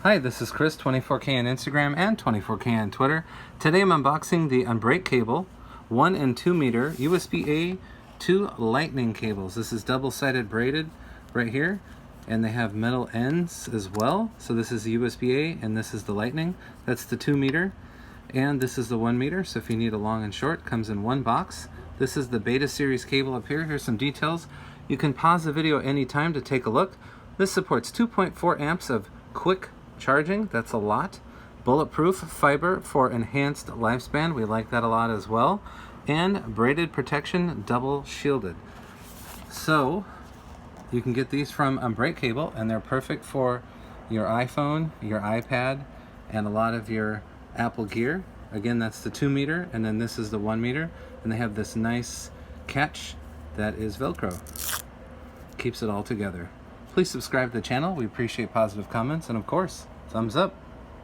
Hi, this is Chris, 24K on Instagram and 24K on Twitter. Today I'm unboxing the Unbreakcable 1 and 2 meter USB-A to Lightning cables. This is double-sided braided right here, and they have metal ends as well. So this is the USB-A and this is the Lightning. That's the 2 meter, and this is the 1 meter. So if you need a long and short, comes in one box. This is the Beta series cable up here. Here's some details. You can pause the video anytime to take a look. This supports 2.4 amps of quick charging. That's a lot. Bulletproof fiber for enhanced lifespan. We like that a lot as well. And braided protection, double shielded. So you can get these from Unbreakcable, and they're perfect for your iPhone, your iPad, and a lot of your Apple gear. Again, that's the 2 meter, and then this is the 1 meter, and they have this nice catch that is Velcro. Keeps it all together. Please subscribe to the channel. We appreciate positive comments, and of course, thumbs up.